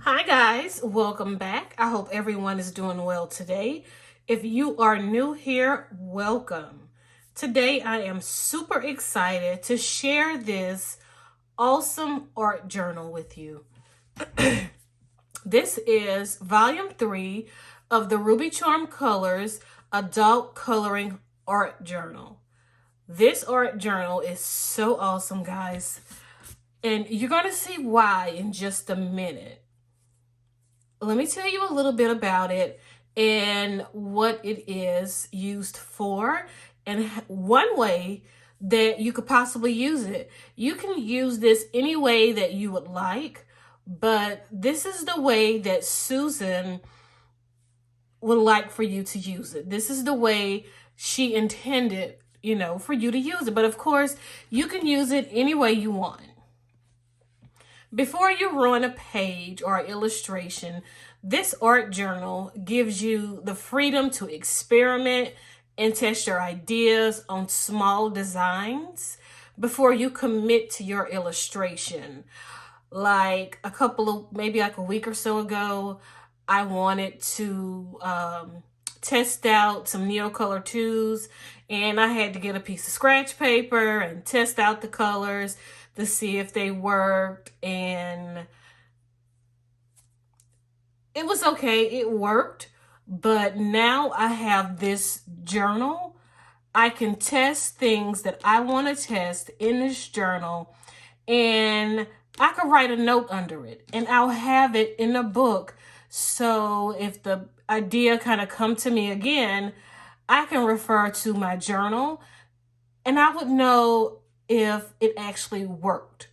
Hi guys, welcome back. I hope everyone is doing well today. If you are new here, welcome. Today I am super excited to share this awesome art journal with you. This is volume 3 of the Ruby Charm Colors Adult Coloring Art Journal. This art journal is so awesome, guys. And you're going to see why in just a minute. Let me tell you a little bit about it and what it is used for and one way that you could possibly use it. You can use this any way that you would like, but this is the way that Susan would like for you to use it. This is the way she intended, for you to use it. But of course, you can use it any way you want. Before you ruin a page or illustration, this art journal gives you the freedom to experiment and test your ideas on small designs before you commit to your illustration. Like maybe a week or so ago, I wanted to test out some Neocolor 2s, and I had to get a piece of scratch paper and test out the colors to see if they worked, and it was okay. It worked, but now I have this journal. I can test things that I want to test in this journal, and I could write a note under it, and I'll have it in a book. So if the idea kind of come to me again, I can refer to my journal, and I would know if it actually worked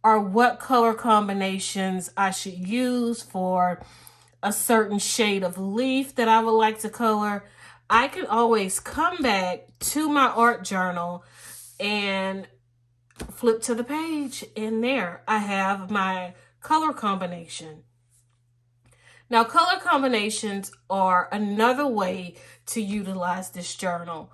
or what color combinations I should use for a certain shade of leaf that I would like to color. I can always come back to my art journal and flip to the page, and there I have my color combination. Now, color combinations are another way to utilize this journal.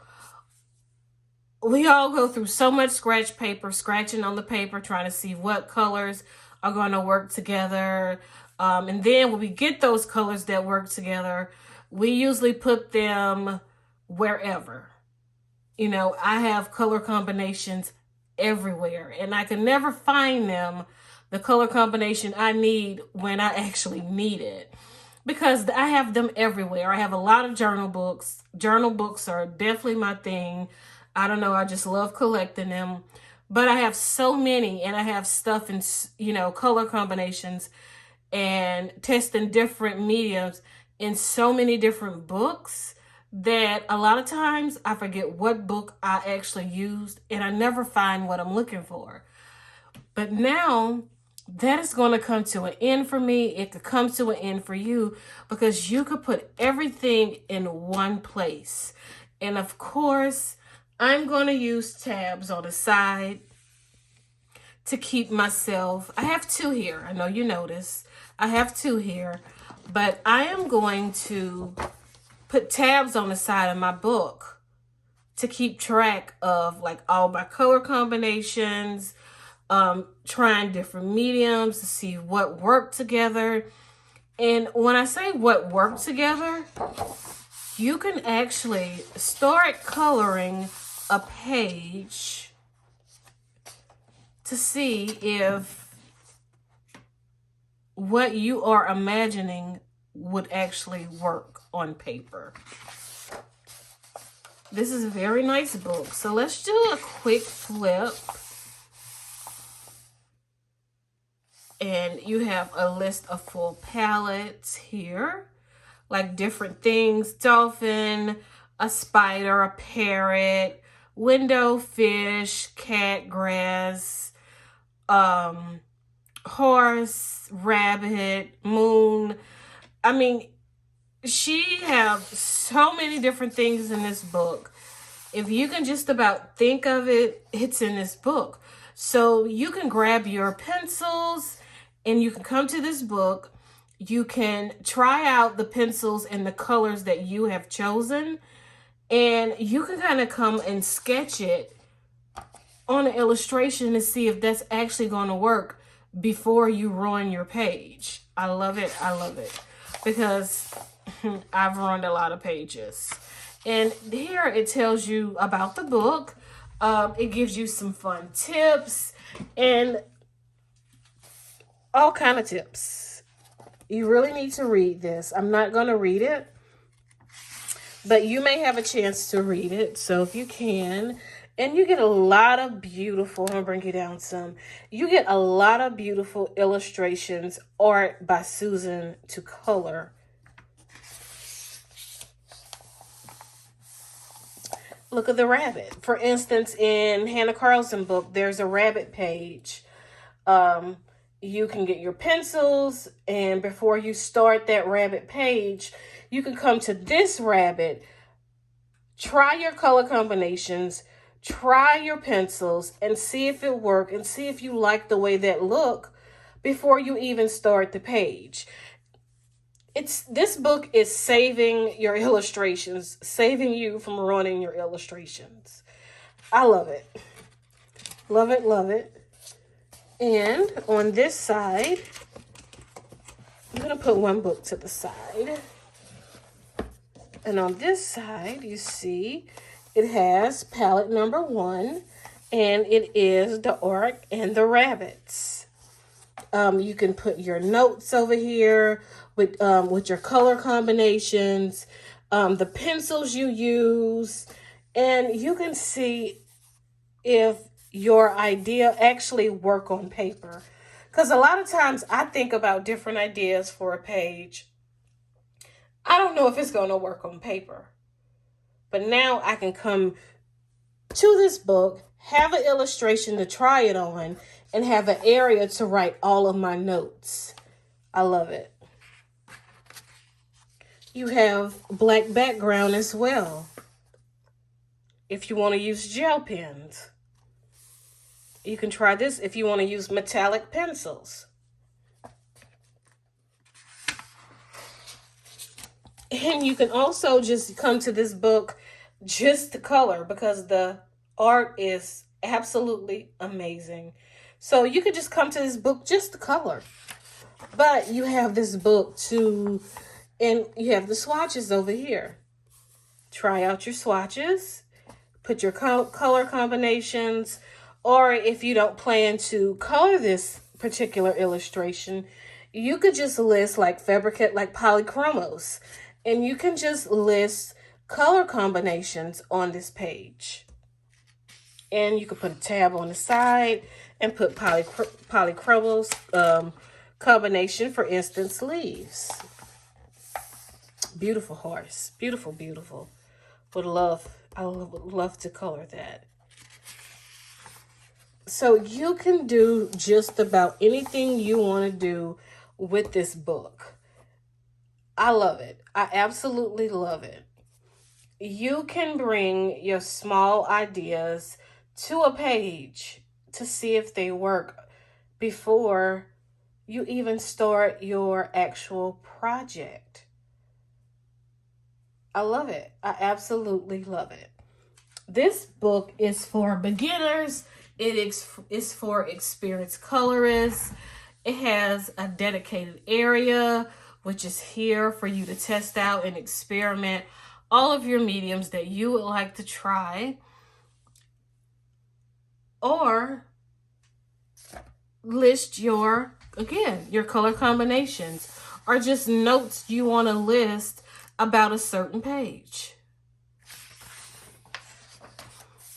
We all go through so much scratch paper, scratching on the paper, trying to see what colors are going to work together. And then when we get those colors that work together, we usually put them wherever. I have color combinations everywhere, and I can never find the color combination I need when I actually need it, because I have them everywhere. I have a lot of journal books. Journal books are definitely my thing. I don't know, I just love collecting them. But I have so many, and I have stuff in, color combinations and testing different mediums in so many different books that a lot of times I forget what book I actually used, and I never find what I'm looking for. But now that is going to come to an end for me. It could come to an end for you, because you could put everything in one place. And of course, I'm going to use tabs on the side to keep myself. I have 2 here. I know you noticed. I have 2 here. But I am going to put tabs on the side of my book to keep track of all my color combinations, trying different mediums to see what work together. And when I say what work together, you can actually start coloring a page to see if what you are imagining would actually work on paper. This is a very nice book. So let's do a quick flip. And you have a list of full palettes here, like different things: dolphin, a spider, a parrot, window, fish, cat, grass, horse, rabbit, moon. I mean, she have so many different things in this book. If you can just about think of it, it's in this book. So you can grab your pencils and you can come to this book. You can try out the pencils and the colors that you have chosen, and you can kind of come and sketch it on an illustration to see if that's actually going to work before you ruin your page. I love it. I love it because I've ruined a lot of pages. And here it tells you about the book. It gives you some fun tips and all kind of tips. You really need to read this. I'm not going to read it, but you may have a chance to read it. So if you can, and you get a lot of beautiful, I'm going to bring you down some. You get a lot of beautiful illustrations, art by Susan to color. Look at the rabbit. For instance, in Hannah Carlson's book, there's a rabbit page. You can get your pencils, and before you start that rabbit page, you can come to this rabbit, try your color combinations, try your pencils, and see if it works, and see if you like the way that look before you even start the page. This book is saving your illustrations, saving you from ruining your illustrations. I love it. Love it, love it. And on this side, I'm going to put one book to the side. And on this side, you see, it has palette number 1, and it is the Ark and the Rabbits. You can put your notes over here with your color combinations, the pencils you use, and you can see if your idea actually work on paper. Because a lot of times I think about different ideas for a page. I don't know if it's going to work on paper. But now I can come to this book, have an illustration to try it on, and have an area to write all of my notes. I love it. You have black background as well. If you want to use gel pens, you can try this if you want to use metallic pencils. And you can also just come to this book just to color, because the art is absolutely amazing. So you could just come to this book just to color. But you have this book too, and you have the swatches over here. Try out your swatches, put your color combinations, or if you don't plan to color this particular illustration, you could just list like fabricate, like polychromos, and you can just list color combinations on this page. And you could put a tab on the side and put polychromos combination, for instance, leaves. Beautiful horse. Beautiful, beautiful. I would love to color that. So you can do just about anything you want to do with this book. I love it. I absolutely love it. You can bring your small ideas to a page to see if they work before you even start your actual project. I love it. I absolutely love it. This book is for beginners. It is for experienced colorists. It has a dedicated area, which is here for you to test out and experiment all of your mediums that you would like to try, or list your color combinations, or just notes you want to list about a certain page.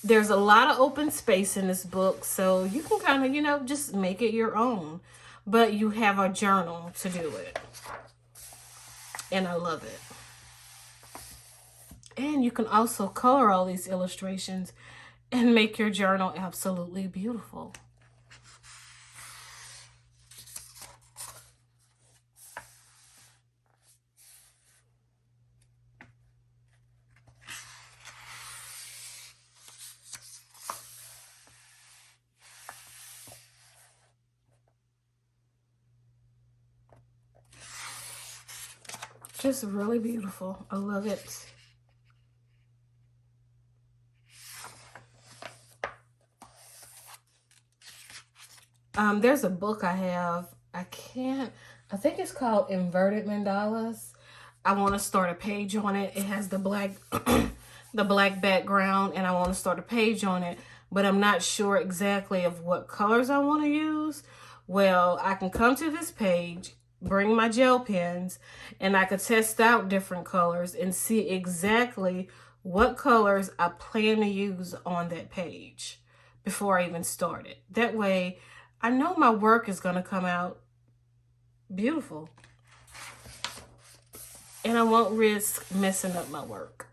There's a lot of open space in this book, so you can kind of, just make it your own, but you have a journal to do it. And I love it. And you can also color all these illustrations and make your journal absolutely beautiful. Just really beautiful. I love it. There's a book I have. I think it's called Inverted Mandalas. I want to start a page on it. It has the black, the black background, and I want to start a page on it, but I'm not sure exactly of what colors I want to use. Well, I can come to this page, bring my gel pens, and I could test out different colors and see exactly what colors I plan to use on that page before I even start it. That way, I know my work is going to come out beautiful. And I won't risk messing up my work.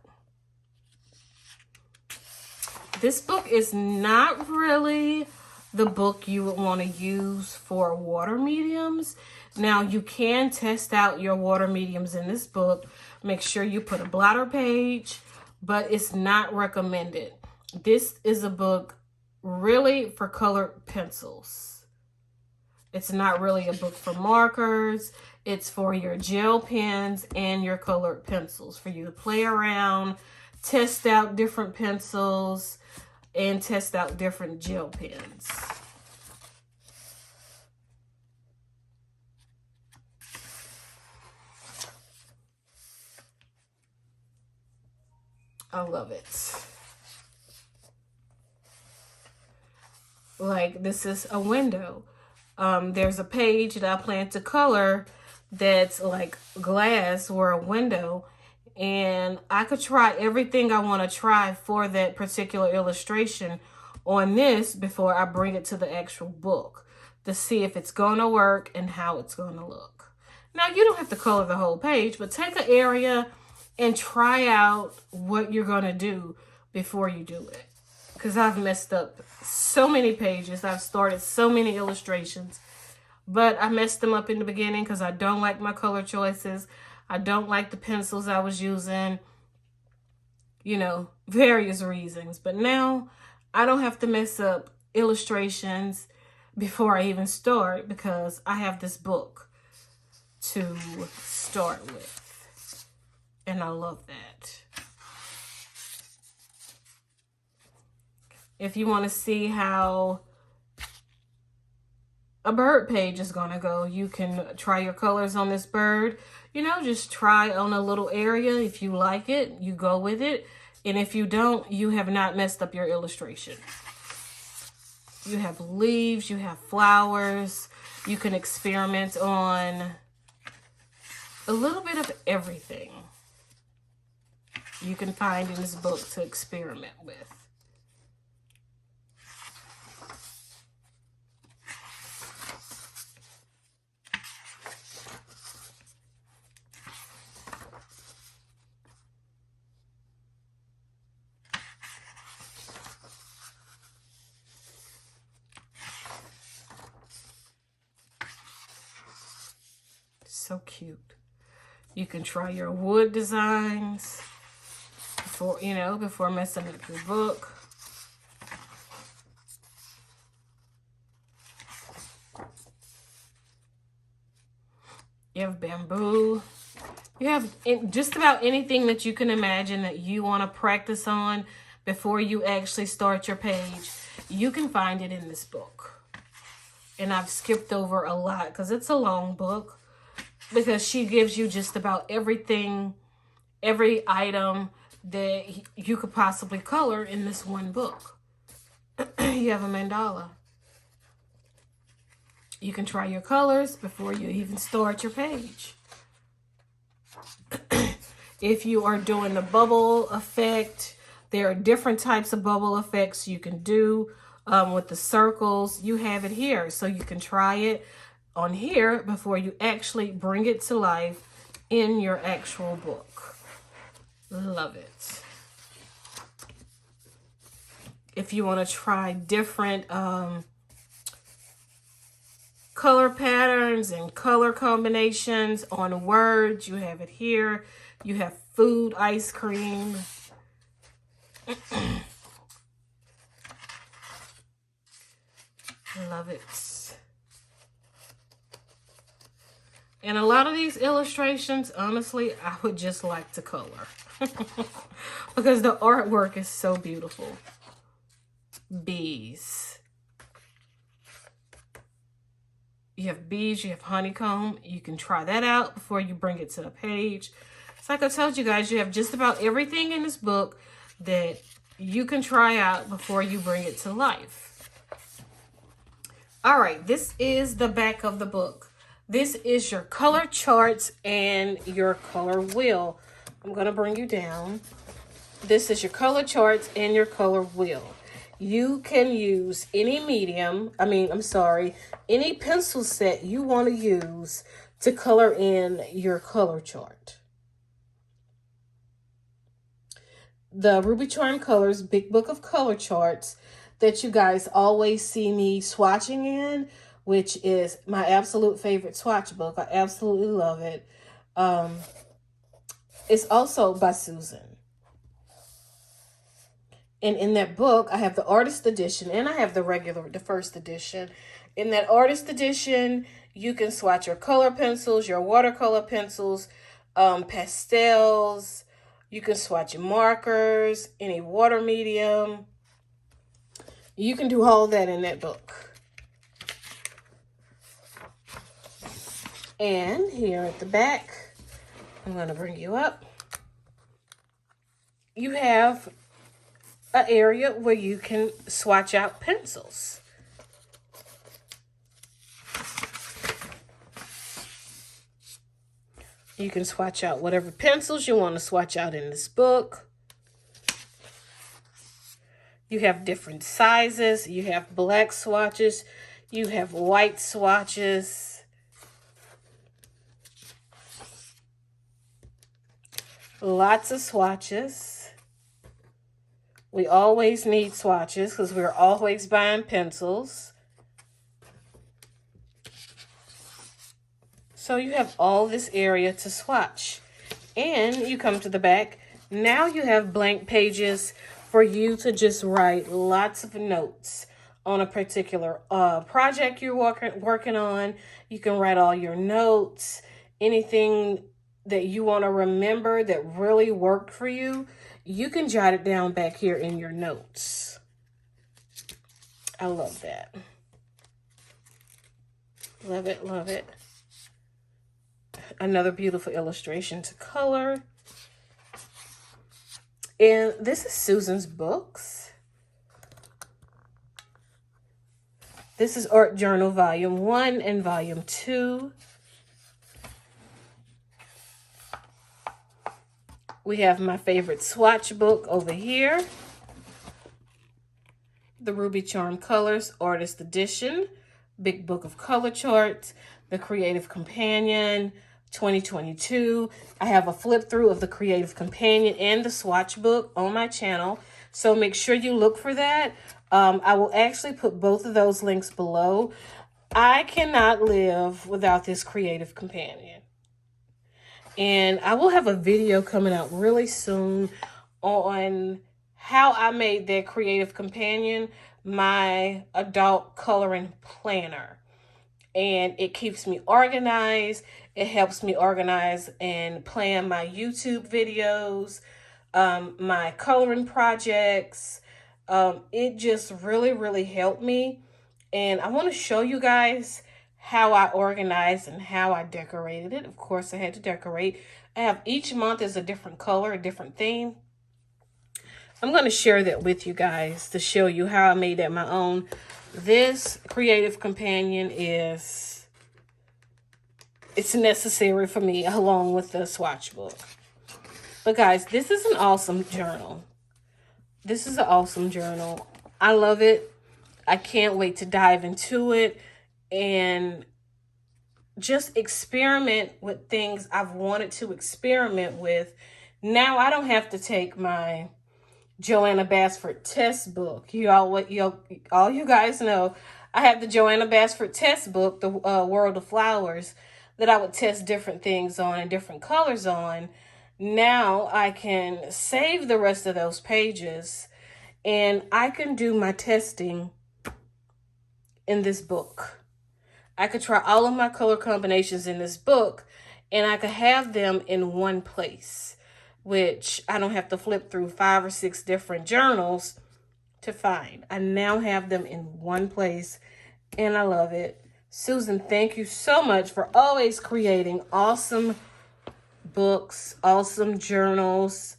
This book is not really the book you would want to use for water mediums. Now, you can test out your water mediums in this book. Make sure you put a blotter page, but it's not recommended. This is a book really for colored pencils. It's not really a book for markers. It's for your gel pens and your colored pencils, for you to play around, test out different pencils, and test out different gel pens. I love it. Like, this is a window. There's a page that I plan to color that's like glass or a window, and I could try everything I want to try for that particular illustration on this before I bring it to the actual book to see if it's going to work and how it's going to look. Now, you don't have to color the whole page, but take an area and try out what you're going to do before you do it. Because I've messed up so many pages. I've started so many illustrations. But I messed them up in the beginning because I don't like my color choices. I don't like the pencils I was using. You know, various reasons. But now I don't have to mess up illustrations before I even start because I have this book to start with. And I love that. If you want to see how a bird page is going to go, you can try your colors on this bird. You know, just try on a little area. If you like it, you go with it. And if you don't, you have not messed up your illustration. You have leaves, you have flowers. You can experiment on a little bit of everything you can find in this book to experiment with. So cute. You can try your wood designs before messing up your book. You have bamboo. You have just about anything that you can imagine that you want to practice on before you actually start your page. You can find it in this book. And I've skipped over a lot because it's a long book. Because she gives you just about everything, every item that you could possibly color in this one book. You have a mandala. You can try your colors before you even start your page. If you are doing the bubble effect, there are different types of bubble effects you can do with the circles. You have it here, so you can try it on here before you actually bring it to life in your actual book. Love it. If you want to try different color patterns and color combinations on words, you have it here. You have food, ice cream. Love it. And a lot of these illustrations, honestly, I would just like to color. Because the artwork is so beautiful. Bees. You have beads, you have honeycomb. You can try that out before you bring it to the page. It's like I told you guys, you have just about everything in this book that you can try out before you bring it to life. All right, this is the back of the book. This is your color charts and your color wheel. I'm going to bring you down. This is your color charts and your color wheel. You can use any any pencil set you want to use to color in your color chart. The Ruby Charm Colors Big Book of Color Charts that you guys always see me swatching in, which is my absolute favorite swatch book. I absolutely love it. It's also by Susan. And in that book, I have the artist edition and I have the first edition. In that artist edition, you can swatch your color pencils, your watercolor pencils, pastels. You can swatch your markers, any water medium. You can do all that in that book. And here at the back, I'm going to bring you up. You have an area where you can swatch out pencils. You can swatch out whatever pencils you want to swatch out in this book. You have different sizes. You have black swatches. You have white swatches. Lots of swatches. We always need swatches because we're always buying pencils. So you have all this area to swatch. And you come to the back. Now you have blank pages for you to just write lots of notes on a particular project you're working on. You can write all your notes, anything that you want to remember that really worked for you. You can jot it down back here in your notes. I love that. Love it, love it. Another beautiful illustration to color. And this is Susan's books. This is Art Journal Volume 1 and Volume 2. We have my favorite swatch book over here. The Ruby Charm Colors Artist Edition, Big Book of Color Charts, the Creative Companion 2022. I have a flip through of the Creative Companion and the swatch book on my channel, so make sure you look for that. I will actually put both of those links below. I cannot live without this Creative Companion. And I will have a video coming out really soon on how I made that Creative Companion my adult coloring planner. And it keeps me organized. It helps me organize and plan my YouTube videos, my coloring projects. It just really, really helped me. And I want to show you guys how I organized and how I decorated it. Of course, I had to decorate. I have each month is a different color, a different theme. I'm going to share that with you guys to show you how I made that my own. This Creative Companion it's necessary for me along with the swatch book. But guys, this is an awesome journal. This is an awesome journal. I love it. I can't wait to dive into it and just experiment with things I've wanted to experiment with. Now I don't have to take my Joanna Basford test book. All you guys know, I have the Joanna Basford test book, the World of Flowers, that I would test different things on and different colors on. Now I can save the rest of those pages and I can do my testing in this book. I could try all of my color combinations in this book and I could have them in one place, which I don't have to flip through 5 or 6 different journals to find. I now have them in one place and I love it. Susan, thank you so much for always creating awesome books, awesome journals.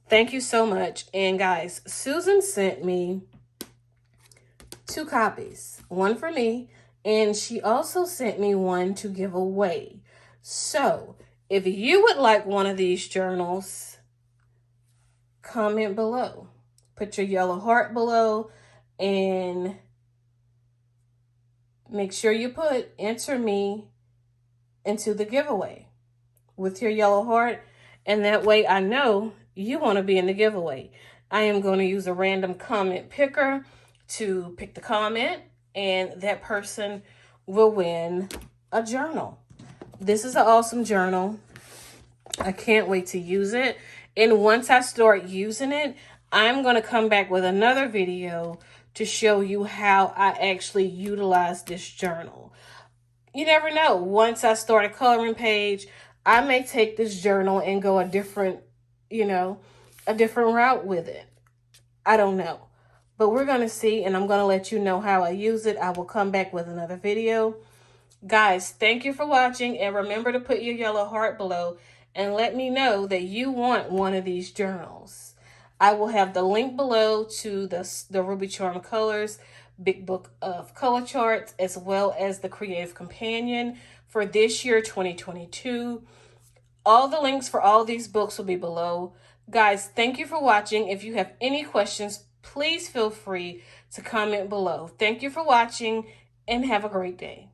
Thank you so much. And guys, Susan sent me 2 copies, one for me, and she also sent me one to give away. So if you would like one of these journals, comment below. Put your yellow heart below and make sure you put enter me into the giveaway with your yellow heart, and that way I know you want to be in the giveaway. I am going to use a random comment picker to pick the comment, and that person will win a journal. This is an awesome journal. I can't wait to use it. And once I start using it, I'm going to come back with another video to show you how I actually utilize this journal. You never know. Once I start a coloring page, I may take this journal and go a different route with it. I don't know. But we're going to see, and I'm going to let you know how I use it. I will come back with another video. Guys, thank you for watching, and remember to put your yellow heart below and let me know that you want one of these journals. I will have the link below to the Ruby Charm Colors Big Book of Color Charts, as well as the Creative Companion for this year, 2022. All the links for all these books will be below. Guys, thank you for watching. If you have any questions, please feel free to comment below. Thank you for watching, and have a great day.